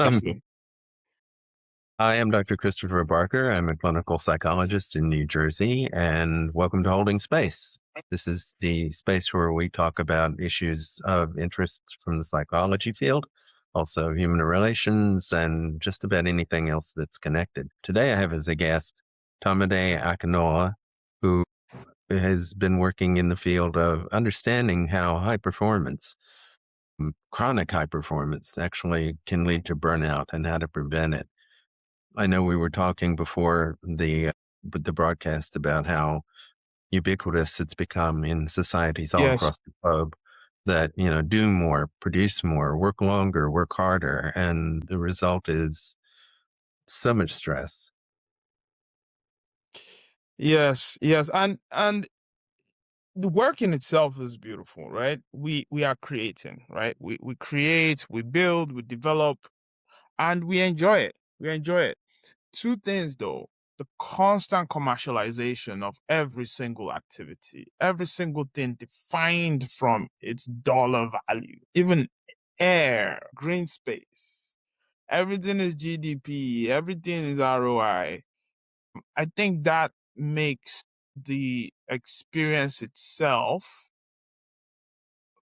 That's Um, good. I am Dr. Christopher Barker. I'm a clinical psychologist in New Jersey, and welcome to Holding Space. This is the space where we talk about issues of interest from the psychology field, also human relations, and just about anything else that's connected. Today, I have as a guest Tomide Akinola, who has been working in the field of understanding how high performance, chronic high performance, actually can lead to burnout and how to prevent it. I know we were talking before the broadcast about how ubiquitous it's become in societies all Yes. across the globe that, do more, produce more, work longer, work harder, and the result is so much stress. Yes, yes. And the work in itself is beautiful, right? We are creating, right? We create, we build, we develop, and we enjoy it. We enjoy it. Two things though. The constant commercialization of every single activity, every single thing defined from its dollar value, even air, green space, everything is GDP, everything is ROI. I think that makes the experience itself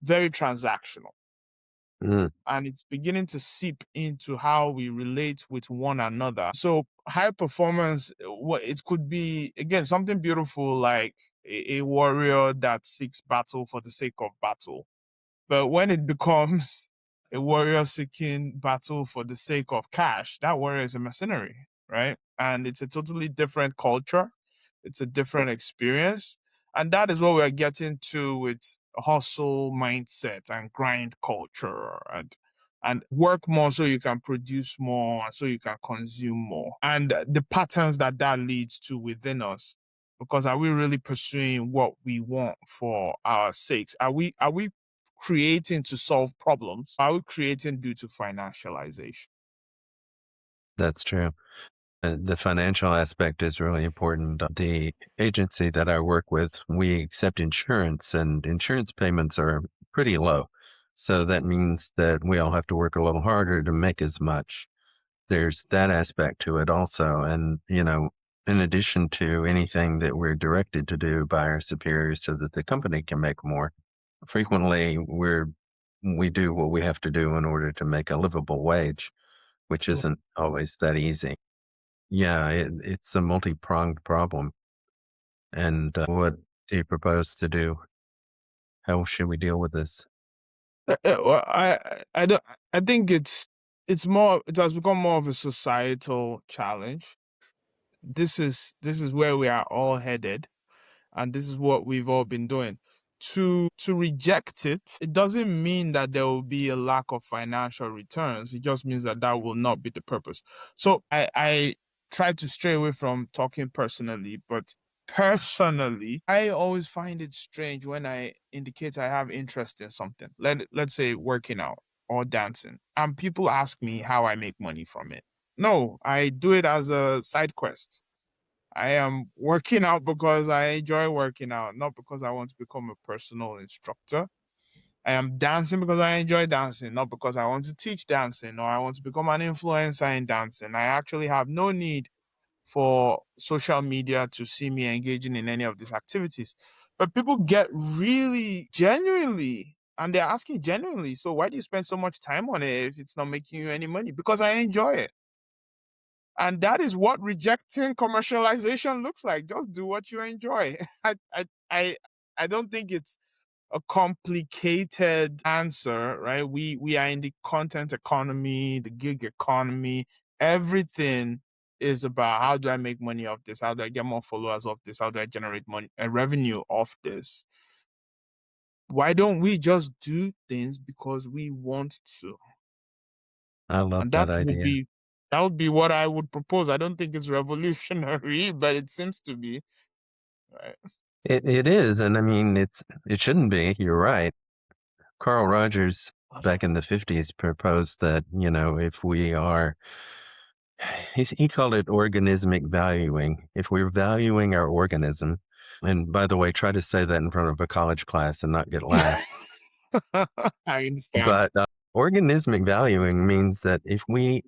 very transactional, Mm, and it's beginning to seep into how we relate with one another. So high performance, it could be again something beautiful like a warrior that seeks battle for the sake of battle. But when it becomes a warrior seeking battle for the sake of cash, that warrior is a mercenary, right? And it's a totally different culture. It's a different experience. And that is what we're getting to with hustle mindset and grind culture and work more so you can produce more and so you can consume more. And the patterns that that leads to within us, because are we really pursuing what we want for our sakes? Are we creating to solve problems? Are we creating due to financialization? that's true. The financial aspect is really important. The agency that I work with, we accept insurance, and insurance payments are pretty low. So that means that we all have to work a little harder to make as much. There's that aspect to it also. And, in addition to anything that we're directed to do by our superiors so that the company can make more, frequently we do what we have to do in order to make a livable wage, which isn't always that easy. Yeah, it's a multi-pronged problem. And what do you propose to do? How should we deal with this? Well, I don't. I think it's more. It has become more of a societal challenge. This is where we are all headed, and this is what we've all been doing. To reject it, it doesn't mean that there will be a lack of financial returns. It just means that that will not be the purpose. So I try to stray away from talking personally, but personally, I always find it strange when I indicate I have interest in something. Let's say working out or dancing, and people ask me how I make money from it. No, I do it as a side quest. I am working out because I enjoy working out, not because I want to become a personal instructor. I am dancing because I enjoy dancing, not because I want to teach dancing or I want to become an influencer in dancing. I actually have no need for social media to see me engaging in any of these activities. But people get really genuinely, and they're asking genuinely, so why do you spend so much time on it if it's not making you any money? Because I enjoy it. And that is what rejecting commercialization looks like. Just do what you enjoy. I don't think it's a complicated answer, right? We are in the content economy, the gig economy. Everything is about how do I make money off this? How do I get more followers off this? How do I generate money and revenue off this? Why don't we just do things because we want to? I love And that idea. that would be what I would propose. I don't think it's revolutionary, but it seems to be, right? It is, and I mean it shouldn't be. You're right. Carl Rogers back in the 50s proposed that, if we are he called it organismic valuing. If we're valuing our organism, and by the way, try to say that in front of a college class and not get laughs. I understand. But organismic valuing means that if we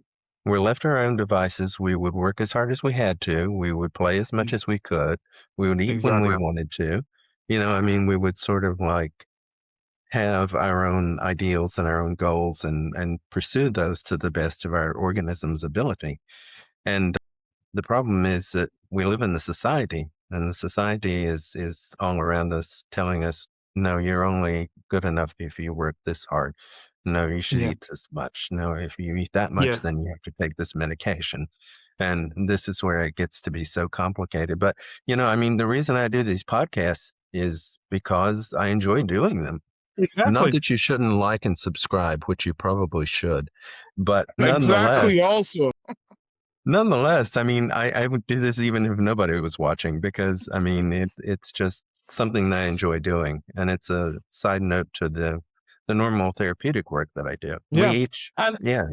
were left to our own devices, we would work as hard as we had to. We would play as much E- as we could. We would eat when we Exactly. wanted to. I mean, we would sort of like have our own ideals and our own goals and pursue those to the best of our organism's ability. And the problem is that we live in the society, and the society is all around us telling us, no, you're only good enough if you work this hard. No, you should Yeah. eat this much. No, if you eat that much, Yeah. then you have to take this medication. And this is where it gets to be so complicated. But, I mean, the reason I do these podcasts is because I enjoy doing them. Not Exactly. that you shouldn't like and subscribe, which you probably should, but Exactly. Also. nonetheless, I mean, I would do this even if nobody was watching because, I mean, it's just something that I enjoy doing, and it's a side note to the normal therapeutic work that I do. We Yeah. each And Yeah,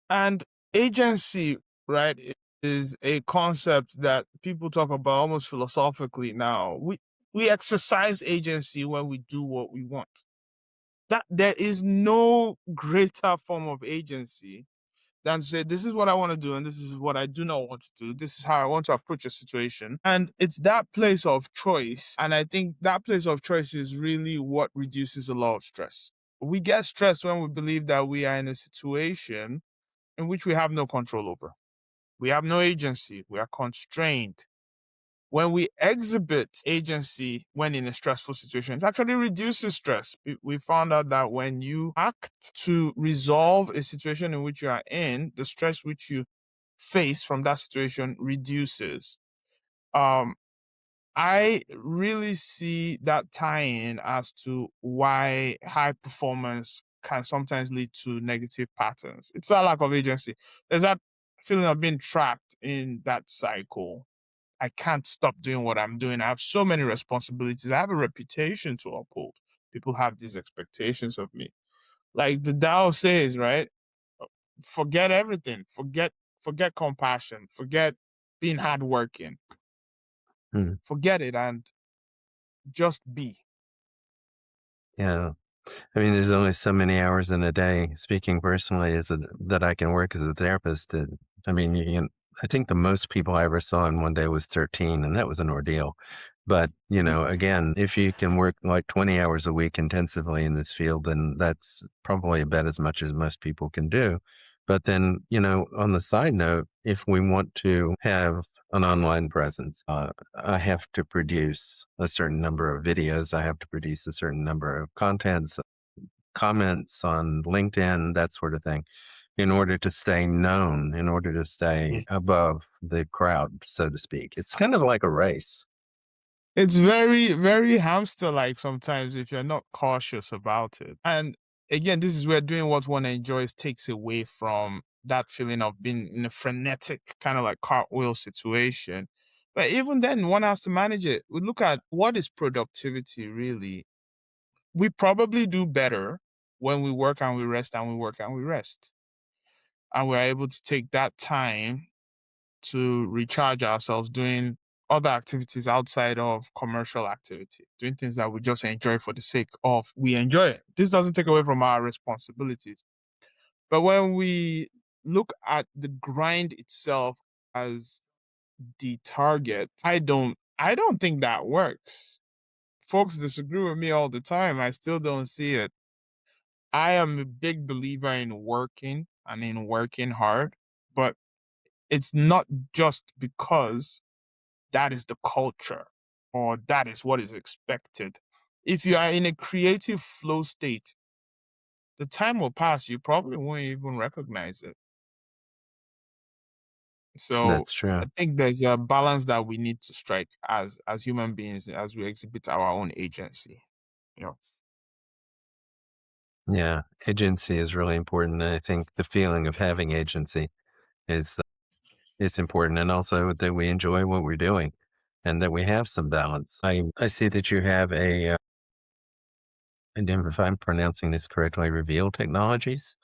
and agency, right, is a concept that people talk about almost philosophically now. We exercise agency when we do what we want. That there is no greater form of agency than to say, this is what I want to do, and this is what I do not want to do. This is how I want to approach a situation. And it's that place of choice. And I think that place of choice is really what reduces a lot of stress. We get stressed when we believe that we are in a situation in which we have no control over. We have no agency. We are constrained. When we exhibit agency when in a stressful situation, it actually reduces stress. We found out that when you act to resolve a situation in which you are in, the stress which you face from that situation reduces. Um, I really see that tie-in as to why high performance can sometimes lead to negative patterns. It's that lack of agency. There's that feeling of being trapped in that cycle. I can't stop doing what I'm doing. I have so many responsibilities. I have a reputation to uphold. People have these expectations of me. Like the Tao says, right? Forget everything. Forget compassion. Forget being hardworking. mm, Forget it and just be. yeah. I mean, there's only so many hours in a day. Speaking personally, is that I can work as a therapist. I mean, I think the most people I ever saw in one day was 13, and that was an ordeal. But again, if you can work like 20 hours a week intensively in this field, then that's probably about as much as most people can do. But then, on the side note, if we want to have an online presence, I have to produce a certain number of videos. I have to produce a certain number of contents, comments on LinkedIn, that sort of thing, in order to stay known, in order to stay above the crowd, so to speak. It's kind of like a race. It's very, very hamster like sometimes if you're not cautious about it. And again, this is where doing what one enjoys takes away from that feeling of being in a frenetic kind of like cartwheel situation. But even then, one has to manage it. We look at what is productivity really. We probably do better when we work and we rest and we work and we rest. And we're able to take that time to recharge ourselves doing other activities outside of commercial activity, doing things that we just enjoy for the sake of we enjoy it. This doesn't take away from our responsibilities. But when we look at the grind itself as the target, I don't think that works. Folks disagree with me all the time. I still don't see it. I am a big believer in working and in working hard, but it's not just because that is the culture or that is what is expected. If you are in a creative flow state, the time will pass. You probably won't even recognize it. So That's true. I think there's a balance that we need to strike as human beings as we exhibit our own agency. You know. Yeah, agency is really important. And I think the feeling of having agency is is important, and also that we enjoy what we're doing, and that we have some balance. I see that you have and if I'm pronouncing this correctly, Reveal Technologies.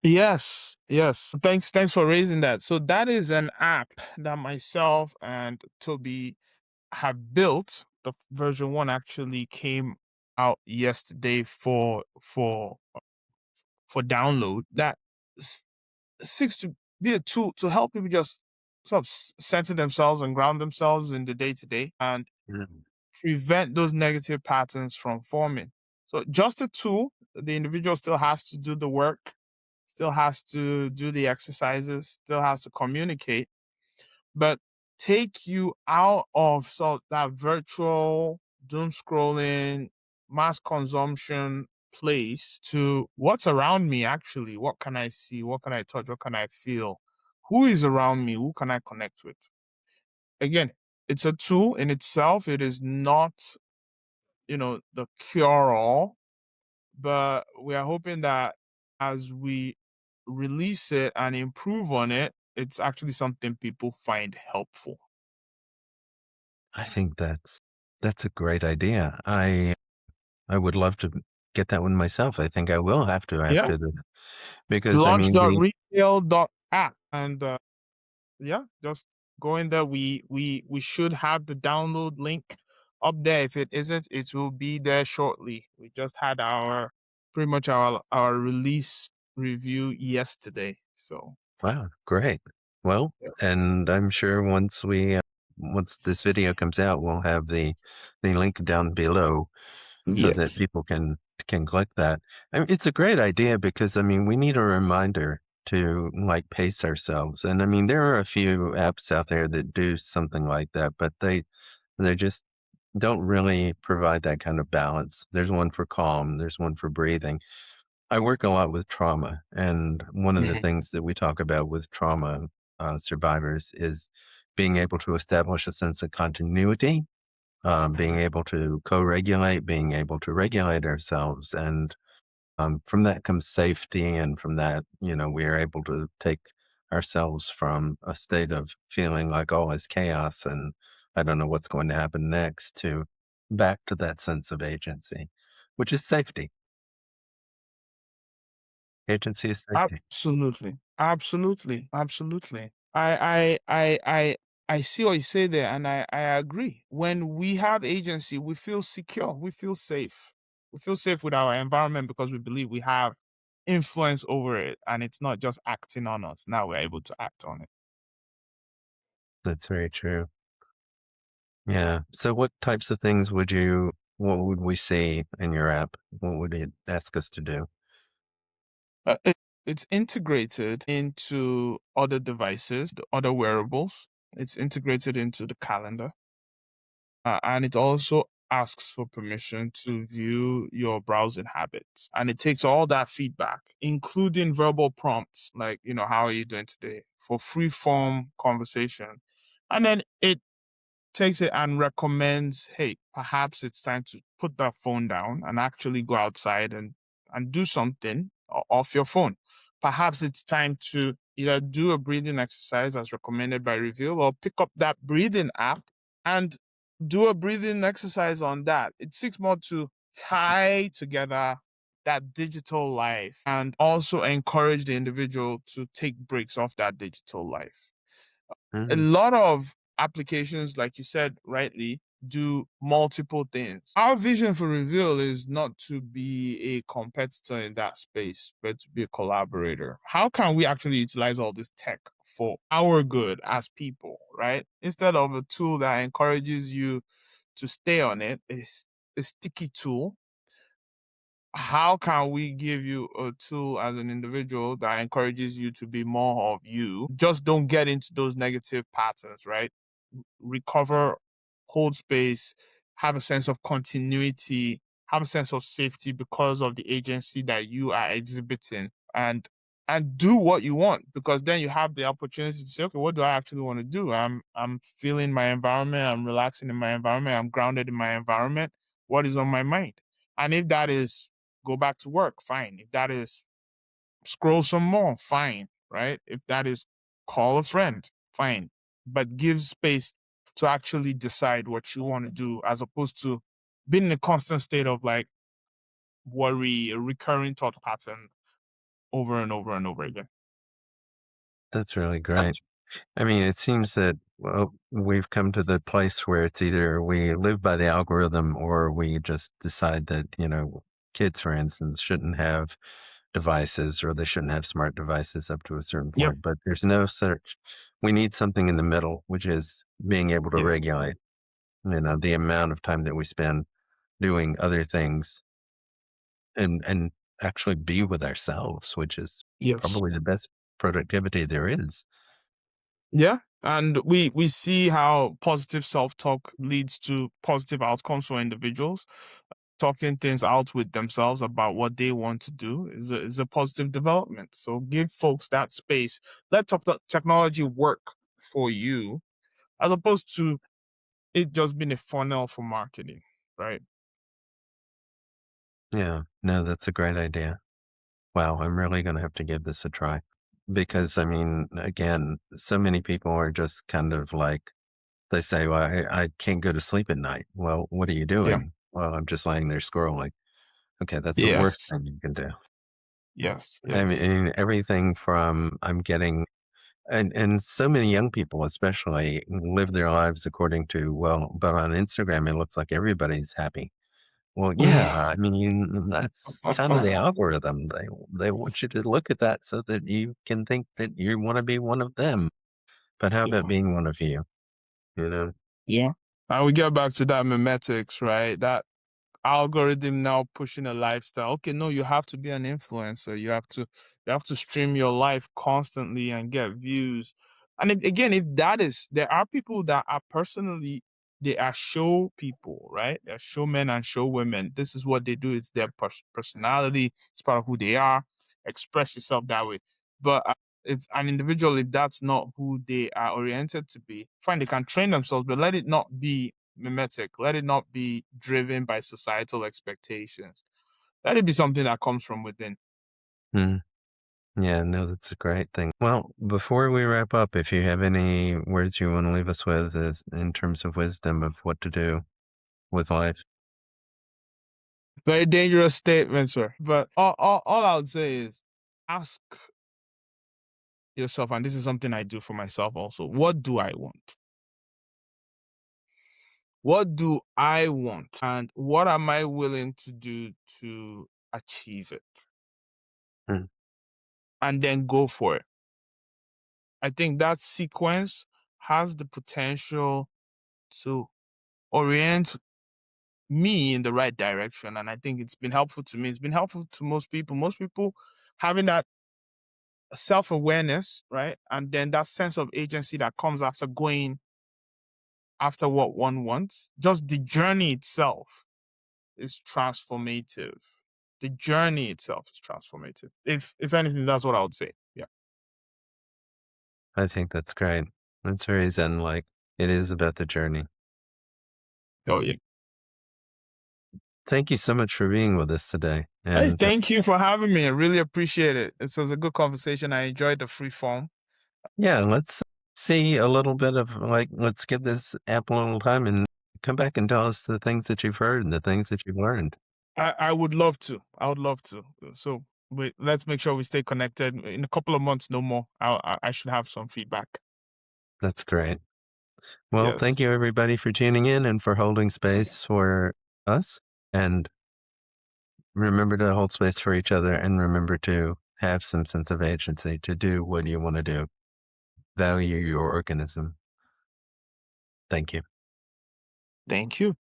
Yes, yes. Thanks for raising that. So that is an app that myself and Toby have built. The version one actually came out yesterday for download that seeks to be a tool to help people just sort of center themselves and ground themselves in the day to day and Mm. prevent those negative patterns from forming. So just a tool, the individual still has to do the work, still has to do the exercises, still has to communicate, but take you out of sort that virtual doom scrolling, mass consumption place to what's around me actually. What can I see? What can I touch? What can I feel? Who is around me? Who can I connect with? Again, it's a tool in itself. It is not, the cure all, but we are hoping that as we release it and improve on it, it's actually something people find helpful. I think that's a grett idea. I would love to get that one myself. I think I will have to Yeah. after the because, I mean, the Launch.retail.app and yeah, just go in there. We should have the download link up there. If it isn't, it will be there shortly. We just had our pretty much our release review yesterday. So wow, great. Well, yeah. and I'm sure once this video comes out, we'll have the link down below so that Yes. people can click that. I mean, it's a great idea because, I mean, we need a reminder to, like, pace ourselves, and, I mean, there are a few apps out there that do something like that, but they just don't really provide that kind of balance. There's one for calm, there's one for breathing. I work a lot with trauma, and one of the Mhm. things that we talk about with trauma survivors is being able to establish a sense of continuity, being able to co-regulate, being able to regulate ourselves, and from that comes safety, and from that, we are able to take ourselves from a state of feeling like all is chaos and I don't know what's going to happen next to back to that sense of agency, which is safety. Agency is safety. Absolutely. Absolutely. Absolutely. I see what you say there and I agree. When we have agency, we feel secure, we feel safe. We feel safe with our environment because we believe we have influence over it and it's not just acting on us. Now we're able to act on it. That's very true. Yeah. So what types of things what would we see in your app? What would it ask us to do? It's integrated into other devices, the other wearables. It's integrated into the calendar. And it also asks for permission to view your browsing habits. And it takes all that feedback, including verbal prompts like, how are you doing today? For free form conversation. And then it takes it and recommends, hey, perhaps it's time to put that phone down and actually go outside and do something off your phone. Perhaps it's time to either do a breathing exercise as recommended by Reveal or pick up that breathing app and do a breathing exercise on that. It seeks more to tie together that digital life and also encourage the individual to take breaks off that digital life. A Mm, lot of applications, like you said rightly, do multiple things. Our vision for Reveal is not to be a competitor in that space, but to be a collaborator. How can we actually utilize all this tech for our good as people, right? Instead of a tool that encourages you to stay on it, is a sticky tool. How can we give you a tool as an individual that encourages you to be more of you? Just don't get into those negative patterns, right? Recover, hold space, have a sense of continuity, have a sense of safety because of the agency that you are exhibiting and do what you want because then you have the opportunity to say, okay, what do I actually want to do? I'm feeling my environment, I'm relaxing in my environment, I'm grounded in my environment. What is on my mind? And if that is go back to work, fine. If that is scroll some more, fine, right? If that is call a friend, fine. But give space to actually decide what you want to do as opposed to being in a constant state of like worry, a recurring thought pattern over and over and over again. that's really great. I mean, it seems that, well, we've come to the place where it's either we live by the algorithm or we just decide that, kids, for instance, shouldn't have devices or they shouldn't have smart devices up to a certain Yep. point. But there's no such, we need something in the middle, which is being able to Yes. regulate, the amount of time that we spend doing other things and actually be with ourselves, which is Yes. probably the best productivity there is. Yeah. And we see how positive self-talk leads to positive outcomes for individuals. Talking things out with themselves about what they want to do is a positive development. So give folks that space. Let technology work for you as opposed to it just being a funnel for marketing, right? Yeah, no, that's a great idea. Wow, I'm really gonna have to give this a try because, I mean, again, so many people are just kind of like, they say, "Well, I can't go to sleep at night." Well, what are you Yeah. doing? "Well, I'm just laying there scrolling." Okay, that's the worst Yes. thing you can do. Yes. I Yes. mean, everything from I'm getting and so many young people especially live their lives according to, well, but on Instagram, it looks like everybody's happy. Well, yeah, I mean, that's kind of the algorithm. They want you to look at that so that you can think that you wanna be one of them. But how about Yeah. being one of you, you know? Yeah. And we get back to that memetics, right? That algorithm now pushing a lifestyle. Okay, no, you have to be an influencer. You have to stream your life constantly and get views. And again, if that is, there are people that are personally, they are show people, right? They're showmen and show women. This is what they do. It's their personality. It's part of who they are. Express yourself that way. But if an individual, if that's not who they are oriented to be, fine, they can train themselves, but let it not be mimetic. Let it not be driven by societal expectations. Let it be something that comes from within. Mm, yeah, no, that's a great thing. Well, before we wrap up, if you have any words you wanna leave us with is in terms of wisdom of what to do with life. Very dangerous statement, sir. But all I would say is ask yourself, and this is something I do for myself also, what do I want? What do I want? And what am I willing to do to achieve it? Mm, And then go for it. I think that sequence has the potential to orient me in the right direction. And I think it's been helpful to me. It's been helpful to most people. Most people having that self awareness, right? And then that sense of agency that comes after going after what one wants. Just the journey itself is transformative. The journey itself is transformative. If anything, that's what I would say. Yeah. I think that's great. That's very zen-like. It is about the journey. Oh yeah. Thank you so much for being with us today, Hey, and, thank you for having me. I really appreciate it. This was a good conversation. I enjoyed the free form. yeah, let's see a little bit of, like, let's give this app a little time and come back and tell us the things that you've heard and the things that you've learned. I would love to. I would love to. So let's make sure we stay connected. In a couple of months, no more. I should have some feedback. That's great. Well, Yes. thank you everybody for tuning in and for holding space for us, and remember to hold space for each other, and remember to have some sense of agency to do what you wanna do. Value your organism. Thank you. Thank you.